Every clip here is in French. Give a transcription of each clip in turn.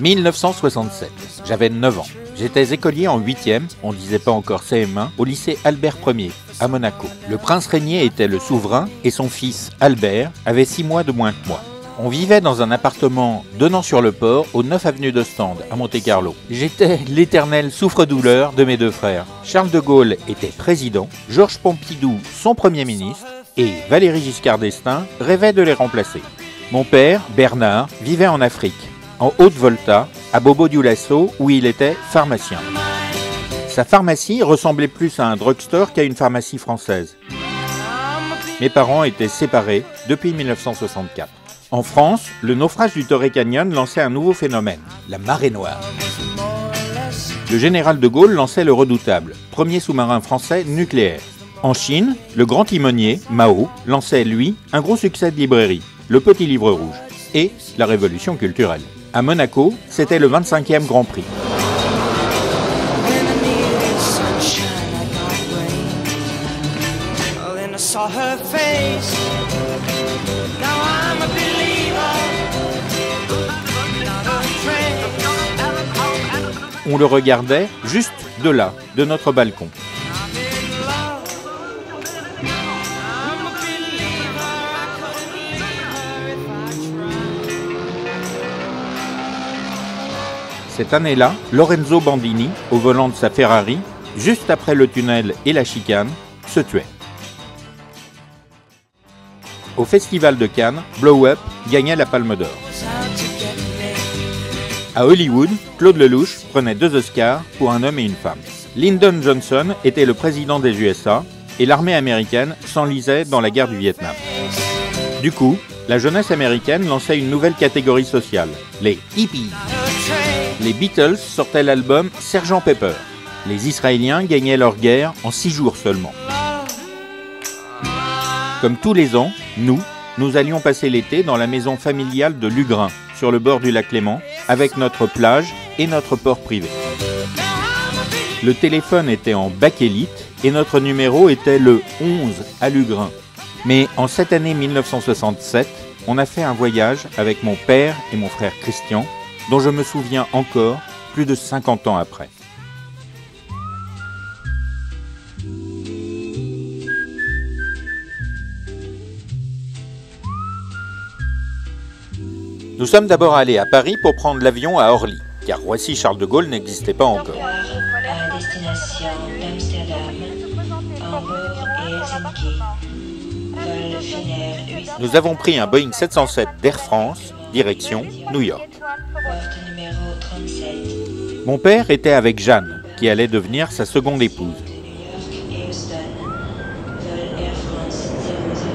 1967. J'avais 9 ans. J'étais écolier en 8e, on disait pas encore CM1, au lycée Albert Ier, à Monaco. Le prince régnier était le souverain et son fils, Albert, avait 6 mois de moins que moi. On vivait dans un appartement donnant sur le port, au 9 avenue d'Ostende, à Monte-Carlo. J'étais l'éternel souffre-douleur de mes deux frères. Charles de Gaulle était président, Georges Pompidou son premier ministre, et Valéry Giscard d'Estaing rêvait de les remplacer. Mon père, Bernard, vivait en Afrique, en Haute-Volta, à Bobo-Dioulasso, où il était pharmacien. Sa pharmacie ressemblait plus à un drugstore qu'à une pharmacie française. Mes parents étaient séparés depuis 1964. En France, le naufrage du Torrey Canyon lançait un nouveau phénomène, la marée noire. Le général de Gaulle lançait le Redoutable, premier sous-marin français nucléaire. En Chine, le grand timonier, Mao, lançait, lui, un gros succès de librairie, le Petit Livre Rouge, et la Révolution culturelle. À Monaco, c'était le 25e Grand Prix. On le regardait juste de là, de notre balcon. Cette année-là, Lorenzo Bandini, au volant de sa Ferrari, juste après le tunnel et la chicane, se tuait. Au Festival de Cannes, Blow Up gagnait la Palme d'Or. À Hollywood, Claude Lelouch prenait 2 Oscars pour Un homme et une femme. Lyndon Johnson était le président des USA et l'armée américaine s'enlisait dans la guerre du Vietnam. Du coup, la jeunesse américaine lançait une nouvelle catégorie sociale, les hippies. Les Beatles sortaient l'album Sgt Pepper. Les Israéliens gagnaient leur guerre en 6 jours seulement. Comme tous les ans, nous allions passer l'été dans la maison familiale de Lugrin, sur le bord du lac Léman, avec notre plage et notre port privé. Le téléphone était en bakélite et notre numéro était le 11 à Lugrin. Mais en cette année 1967, on a fait un voyage avec mon père et mon frère Christian, dont je me souviens encore plus de 50 ans après. Nous sommes d'abord allés à Paris pour prendre l'avion à Orly, car Roissy-Charles de Gaulle n'existait pas encore. À destination d'Amsterdam, Hambourg et Helsinki. Vol filaire 800. Nous avons pris un Boeing 707 d'Air France, direction New York. Porte numéro 37. Mon père était avec Jeanne, qui allait devenir sa seconde épouse. De New York et Houston. Vol Air France 007.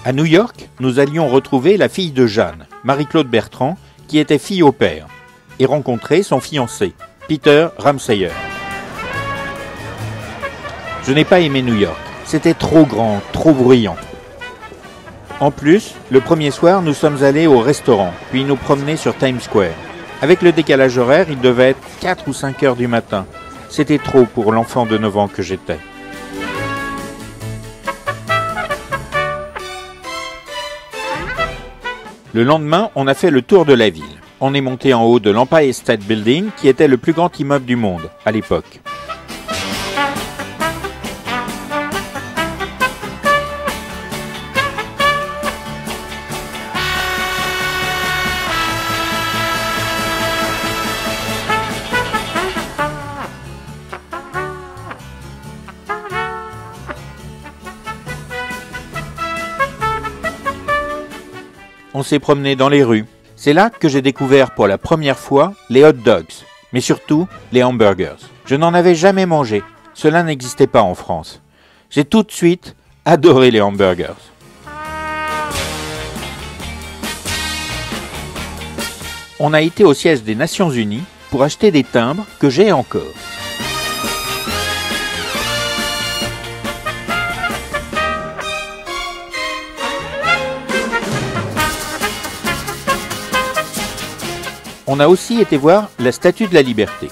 À New York, nous allions retrouver la fille de Jeanne, Marie-Claude Bertrand, qui était fille au père, et rencontrer son fiancé, Peter Ramseyer. Je n'ai pas aimé New York, c'était trop grand, trop bruyant. En plus, le premier soir, nous sommes allés au restaurant, puis nous promener sur Times Square. Avec le décalage horaire, il devait être 4 ou 5 heures du matin. C'était trop pour l'enfant de 9 ans que j'étais. Le lendemain, on a fait le tour de la ville. On est monté en haut de l'Empire State Building, qui était le plus grand immeuble du monde à l'époque. On s'est promené dans les rues. C'est là que j'ai découvert pour la première fois les hot dogs, mais surtout les hamburgers. Je n'en avais jamais mangé. Cela n'existait pas en France. J'ai tout de suite adoré les hamburgers. On a été au siège des Nations Unies pour acheter des timbres que j'ai encore. On a aussi été voir la Statue de la Liberté.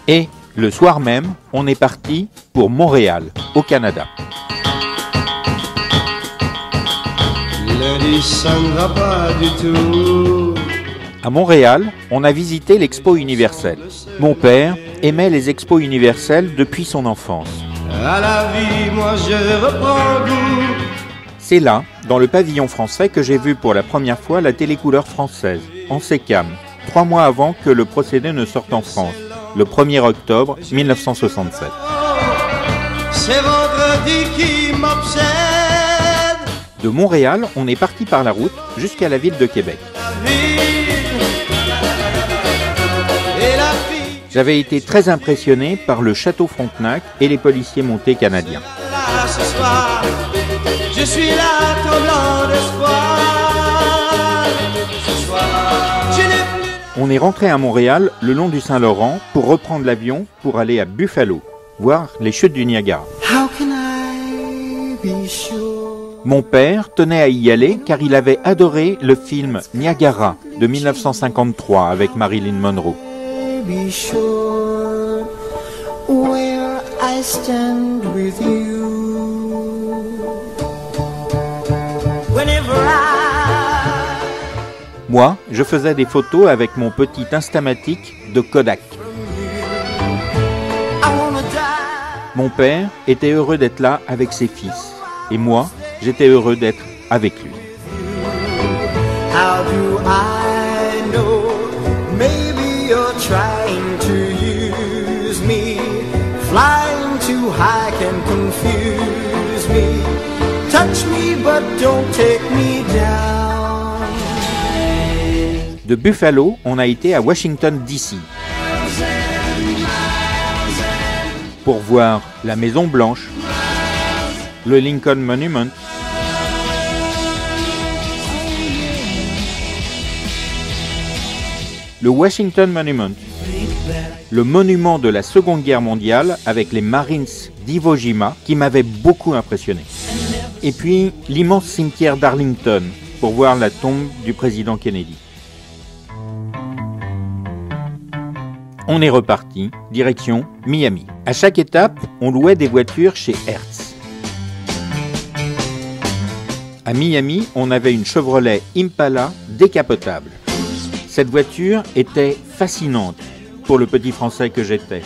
Et le soir même, on est parti pour Montréal, au Canada. Lundi, ça ne va pas du tout. À Montréal, on a visité l'Expo universelle. Mon père aimait les expos universelles depuis son enfance. À la vie, moi je reprends goût. C'est là, dans le pavillon français, que j'ai vu pour la première fois la télécouleur française, en sécam, 3 mois avant que le procédé ne sorte en France, le 1er octobre 1967. C'est vendredi qui m'obsède. De Montréal, on est parti par la route jusqu'à la ville de Québec. J'avais été très impressionné par le château Frontenac et les policiers montés canadiens. Là, ce soir, je suis là, tremblant d'espoir. Ce soir, je n'ai plus... On est rentré à Montréal le long du Saint-Laurent pour reprendre l'avion pour aller à Buffalo, voir les chutes du Niagara. How can I be sure? Mon père tenait à y aller car il avait adoré le film Niagara de 1953 avec Marilyn Monroe. Be sure where I stand with you. Whenever Moi, je faisais des photos avec mon petit Instamatic de Kodak. I wanna die. Mon père était heureux d'être là avec ses fils. Et moi, j'étais heureux d'être avec lui. How do I know? Maybe you're trying to use me. Flying too high can confuse me. Touch me but don't take me down. De Buffalo, on a été à Washington, D.C. pour voir la Maison Blanche, le Lincoln Monument, le Washington Monument, le monument de la Seconde Guerre mondiale avec les Marines d'Iwo Jima qui m'avait beaucoup impressionné. Et puis l'immense cimetière d'Arlington pour voir la tombe du président Kennedy. On est reparti, direction Miami. À chaque étape, on louait des voitures chez Hertz. À Miami, on avait une Chevrolet Impala décapotable. Cette voiture était fascinante pour le petit Français que j'étais,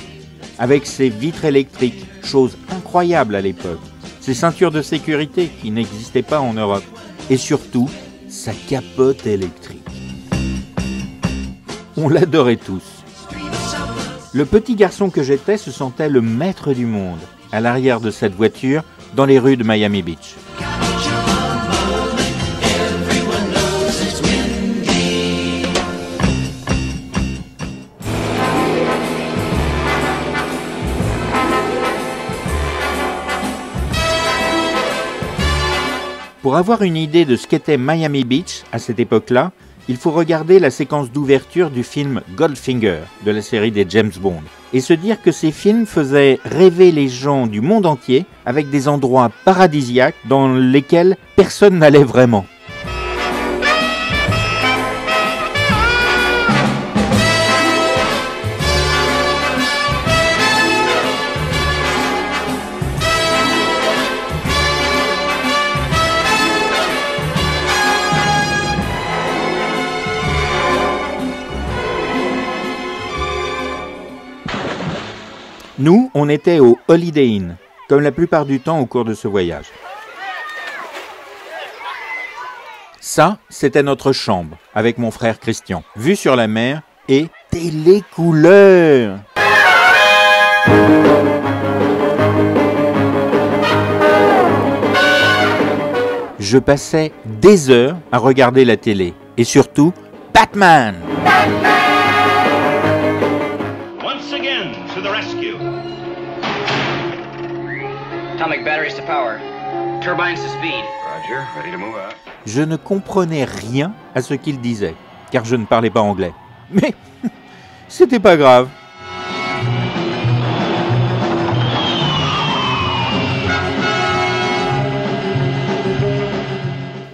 avec ses vitres électriques, chose incroyable à l'époque, ses ceintures de sécurité qui n'existaient pas en Europe, et surtout sa capote électrique. On l'adorait tous. Le petit garçon que j'étais se sentait le maître du monde à l'arrière de cette voiture dans les rues de Miami Beach. Pour avoir une idée de ce qu'était Miami Beach à cette époque-là, il faut regarder la séquence d'ouverture du film Goldfinger de la série des James Bond et se dire que ces films faisaient rêver les gens du monde entier avec des endroits paradisiaques dans lesquels personne n'allait vraiment. Nous, on était au Holiday Inn, comme la plupart du temps au cours de ce voyage. Ça, c'était notre chambre, avec mon frère Christian, vue sur la mer et télécouleur. Je passais des heures à regarder la télé, et surtout, Batman. Atomic batteries to power. Turbines to speed. Roger, ready to move out. Je ne comprenais rien à ce qu'il disait, car je ne parlais pas anglais. Mais c'était pas grave.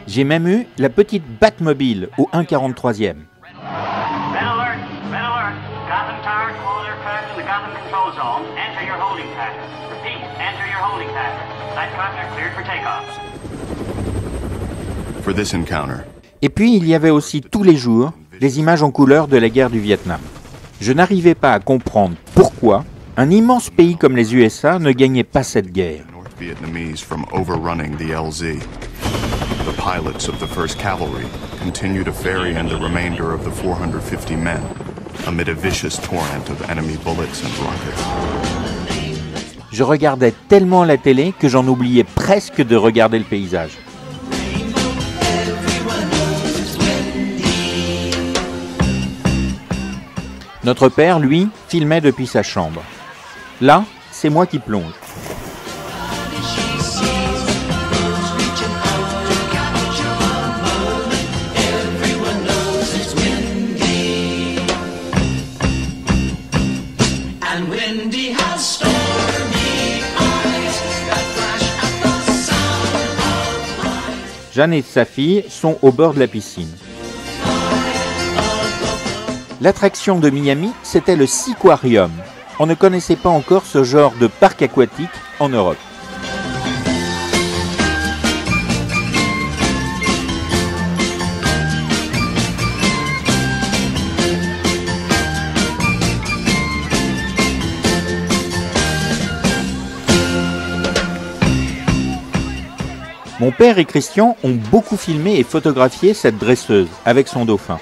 J'ai même eu la petite Batmobile au 1/43e. Red alert! Red alert! Gotham Tower, to all aircraft in the Gotham control zone, enter your holding pattern. Repeat, enter your holding pattern. Nightcrawler cleared for takeoff. For this encounter, Et puis il y avait aussi tous les jours des images en couleur de la guerre du Vietnam. Je n'arrivais pas à comprendre pourquoi un immense pays comme les USA ne gagnait pas cette guerre. North Vietnamese from overrunning the LZ. The pilots of the 1st Cavalry continue to ferry in the remainder of the 450 men amid a vicious torrent of enemy bullets and rockets. Je regardais tellement la télé que j'en oubliais presque de regarder le paysage. Notre père, lui, filmait depuis sa chambre. Là, c'est moi qui plonge. Jeanne et sa fille sont au bord de la piscine. L'attraction de Miami, c'était le Seaquarium. On ne connaissait pas encore ce genre de parc aquatique en Europe. Mon père et Christian ont beaucoup filmé et photographié cette dresseuse avec son dauphin.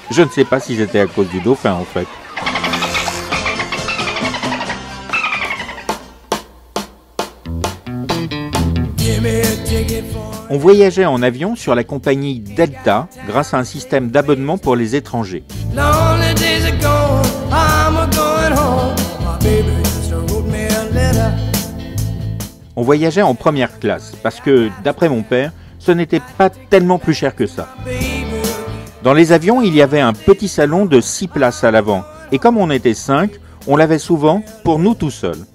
Je ne sais pas si c'était à cause du dauphin en fait. On voyageait en avion sur la compagnie Delta grâce à un système d'abonnement pour les étrangers. On voyageait en première classe parce que, d'après mon père, ce n'était pas tellement plus cher que ça. Dans les avions, il y avait un petit salon de 6 places à l'avant. Et comme on était 5, on l'avait souvent pour nous tout seuls.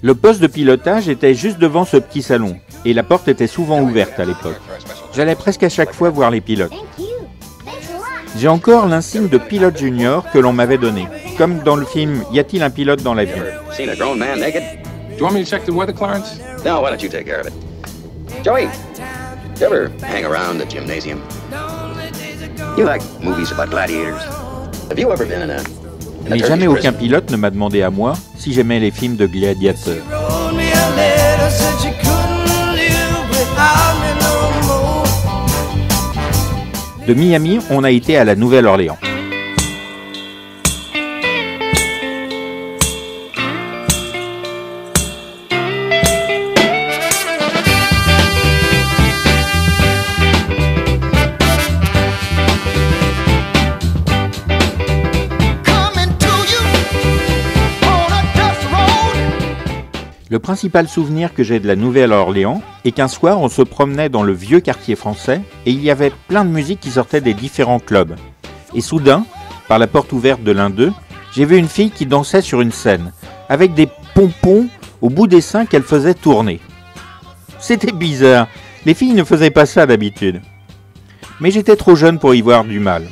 Le poste de pilotage était juste devant ce petit salon. Et la porte était souvent ouverte à l'époque. J'allais presque à chaque fois voir les pilotes. J'ai encore l'insigne de pilote junior que l'on m'avait donné. Comme dans le film « Y a-t-il un pilote dans l'avion ?» Seen a grown man naked? Do you want me to check the weather, Clarence? No, why don't you take care of it? Joey, you ever hang around the gymnasium? You like movies about gladiators? Have you ever been in a Mais jamais aucun pilote ne m'a demandé à moi si j'aimais les films de gladiateurs. De Miami, on a été à la Nouvelle-Orléans. Le principal souvenir que j'ai de la Nouvelle-Orléans est qu'un soir, on se promenait dans le vieux quartier français et il y avait plein de musique qui sortait des différents clubs. Et soudain, par la porte ouverte de l'un d'eux, j'ai vu une fille qui dansait sur une scène, avec des pompons au bout des seins qu'elle faisait tourner. C'était bizarre, les filles ne faisaient pas ça d'habitude. Mais j'étais trop jeune pour y voir du mal.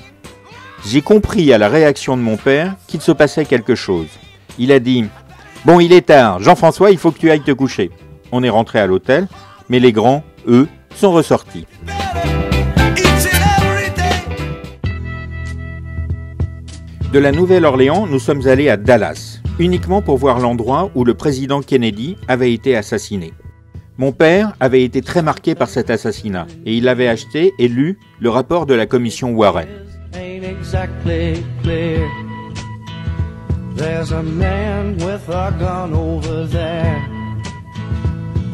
J'ai compris à la réaction de mon père qu'il se passait quelque chose. Il a dit... Bon, il est tard. Jean-François, il faut que tu ailles te coucher. On est rentré à l'hôtel, mais les grands, eux, sont ressortis. De la Nouvelle-Orléans, nous sommes allés à Dallas, uniquement pour voir l'endroit où le président Kennedy avait été assassiné. Mon père avait été très marqué par cet assassinat, et il avait acheté et lu le rapport de la commission Warren. There's a man with a gun over there,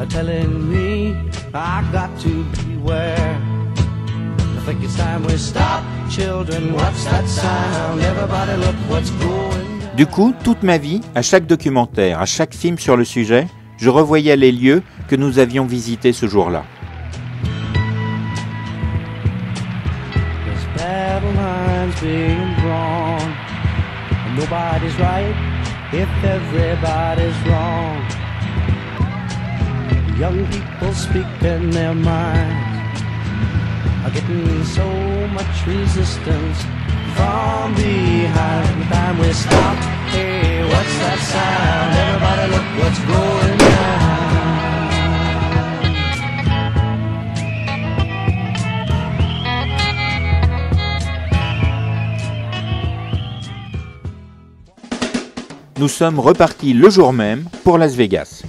telling me I got to beware. I think it's time we stop, children, what's that sound? Everybody look what's going. Du coup, toute ma vie, à chaque documentaire, à chaque film sur le sujet, je revoyais les lieux que nous avions visités ce jour-là. battle lines being drawn. And nobody's right if everybody's wrong. Young people speaking their minds are getting so much resistance from behind. Every time we stop, hey, what's that sound? Everybody look what's going down. Nous sommes repartis le jour même pour Las Vegas.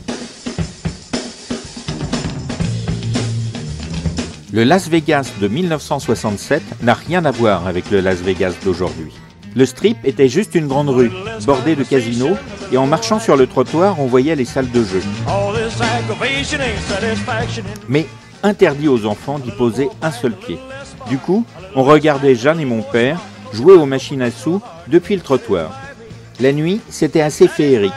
Le Las Vegas de 1967 n'a rien à voir avec le Las Vegas d'aujourd'hui. Le Strip était juste une grande rue, bordée de casinos, et en marchant sur le trottoir, on voyait les salles de jeu. Mais interdit aux enfants d'y poser un seul pied. Du coup, on regardait Jeanne et mon père jouer aux machines à sous depuis le trottoir. La nuit, c'était assez féerique.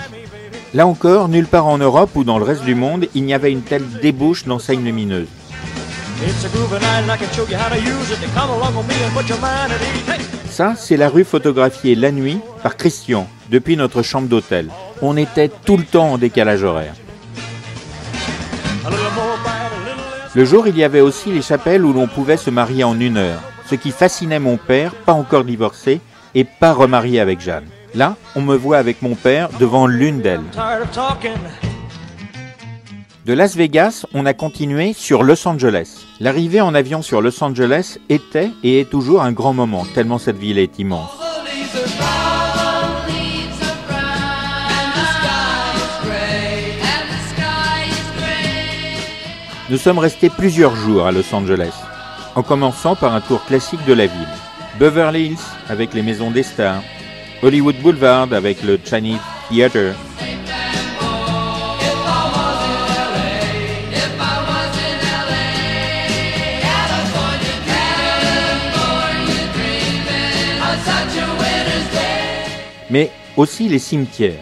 Là encore, nulle part en Europe ou dans le reste du monde, il n'y avait une telle débauche d'enseignes lumineuses. Ça, c'est la rue photographiée la nuit par Christian, depuis notre chambre d'hôtel. On était tout le temps en décalage horaire. Le jour, il y avait aussi les chapelles où l'on pouvait se marier en 1 heure, ce qui fascinait mon père, pas encore divorcé, et pas remarié avec Jeanne. Là, on me voit avec mon père devant l'une d'elles. De Las Vegas, on a continué sur Los Angeles. L'arrivée en avion sur Los Angeles était et est toujours un grand moment, tellement cette ville est immense. Nous sommes restés plusieurs jours à Los Angeles, en commençant par un tour classique de la ville. Beverly Hills avec les maisons des stars, Hollywood Boulevard avec le Chinese Theater, mais aussi les cimetières.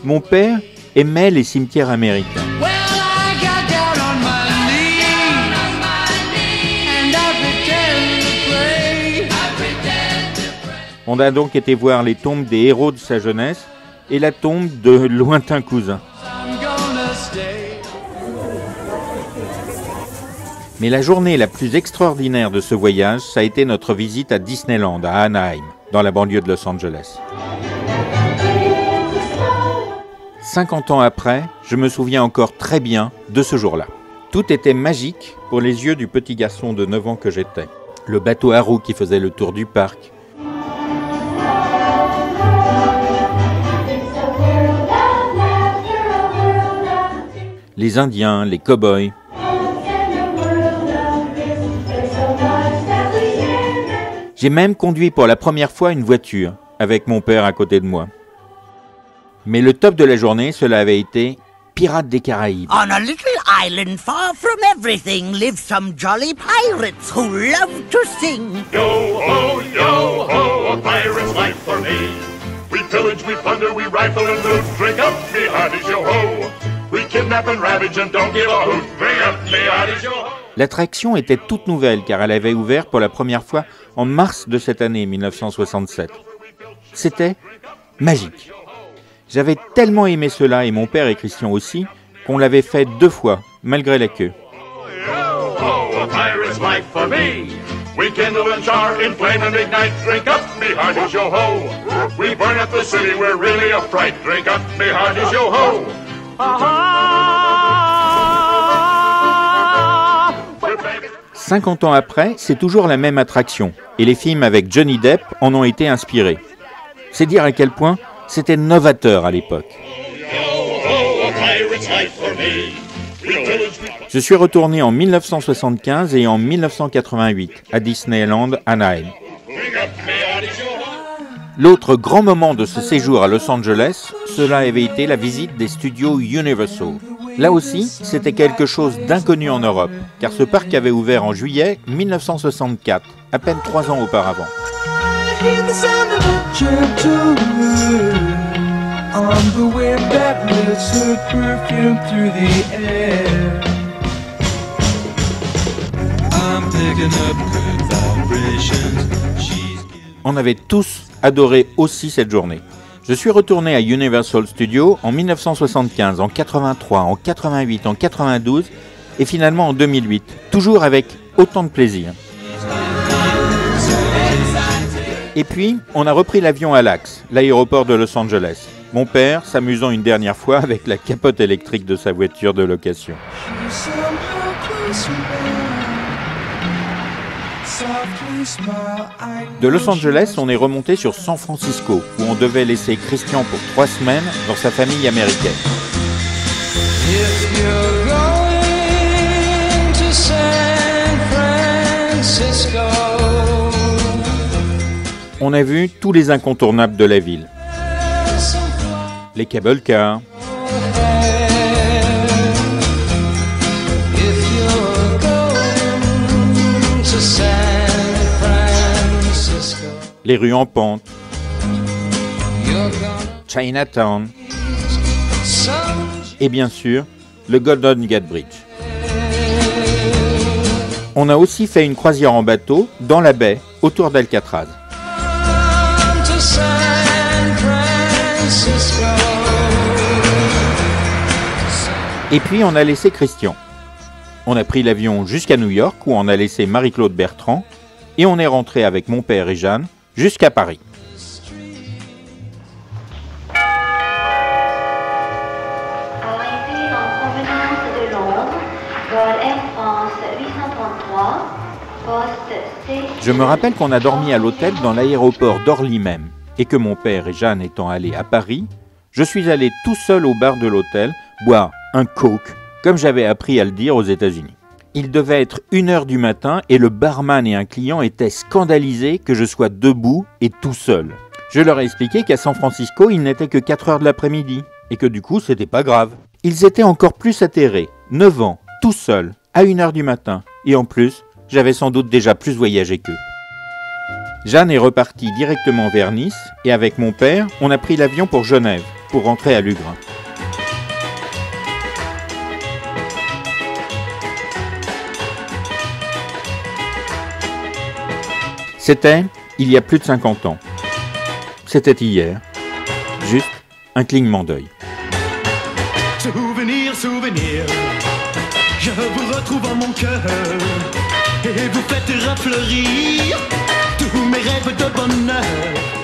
Mon père aimait les cimetières américains. On a donc été voir les tombes des héros de sa jeunesse et la tombe de lointains cousins. Mais la journée la plus extraordinaire de ce voyage, ça a été notre visite à Disneyland, à Anaheim, dans la banlieue de Los Angeles. 50 ans après, je me souviens encore très bien de ce jour-là. Tout était magique pour les yeux du petit garçon de 9 ans que j'étais. Le bateau à roues qui faisait le tour du parc, les Indiens, les cow-boys. J'ai même conduit pour la première fois une voiture, avec mon père à côté de moi. Mais le top de la journée, cela avait été Pirates des Caraïbes. On a little island far from everything live some jolly pirates who love to sing. Yo ho, a pirate's life for me. We pillage, we plunder, we rifle and loot. Drink up, me hearties, yo ho. We kidnap and ravage and don't give a hoot. Drink up, me hearties, yo ho. L'attraction était toute nouvelle car elle avait ouvert pour la première fois en mars de cette année 1967. C'était magique. J'avais tellement aimé cela, et mon père et Christian aussi, qu'on l'avait fait 2 fois, malgré la queue. « 50 ans après, c'est toujours la même attraction, et les films avec Johnny Depp en ont été inspirés. C'est dire à quel point c'était novateur à l'époque. Je suis retourné en 1975 et en 1988 à Disneyland Anaheim. L'autre grand moment de ce séjour à Los Angeles, cela avait été la visite des studios Universal. Là aussi, c'était quelque chose d'inconnu en Europe, car ce parc avait ouvert en juillet 1964, à peine 3 ans auparavant. On avait tous adoré aussi cette journée. Je suis retourné à Universal Studios en 1975, en 83, en 88, en 92 et finalement en 2008, toujours avec autant de plaisir. Et puis, on a repris l'avion à LAX, l'aéroport de Los Angeles. Mon père s'amusant une dernière fois avec la capote électrique de sa voiture de location. De Los Angeles, on est remonté sur San Francisco, où on devait laisser Christian pour 3 semaines dans sa famille américaine. On a vu tous les incontournables de la ville. Les cable cars, les rues en pente, Chinatown et bien sûr le Golden Gate Bridge. On a aussi fait une croisière en bateau dans la baie autour d'Alcatraz. Et puis on a laissé Christian. On a pris l'avion jusqu'à New York où on a laissé Marie-Claude Bertrand et on est rentré avec mon père et Jeanne jusqu'à Paris. Arrivé en provenance de Londres, vol Air France 833, poste C. Je me rappelle qu'on a dormi à l'hôtel dans l'aéroport d'Orly même et que mon père et Jeanne étant allés à Paris, je suis allé tout seul au bar de l'hôtel boire un coke, comme j'avais appris à le dire aux États-Unis. Il devait être 1h du matin et le barman et un client étaient scandalisés que je sois debout et tout seul. Je leur ai expliqué qu'à San Francisco, il n'était que 4h de l'après-midi et que du coup, c'était pas grave. Ils étaient encore plus atterrés, 9 ans, tout seul, à 1h du matin. Et en plus, j'avais sans doute déjà plus voyagé qu'eux. Jeanne est repartie directement vers Nice et avec mon père, on a pris l'avion pour Genève, pour rentrer à Lugrin. C'était il y a plus de 50 ans. C'était hier. Juste un clignement d'œil. Souvenir, souvenir, je vous retrouve en mon cœur et vous faites refleurir tous mes rêves de bonheur.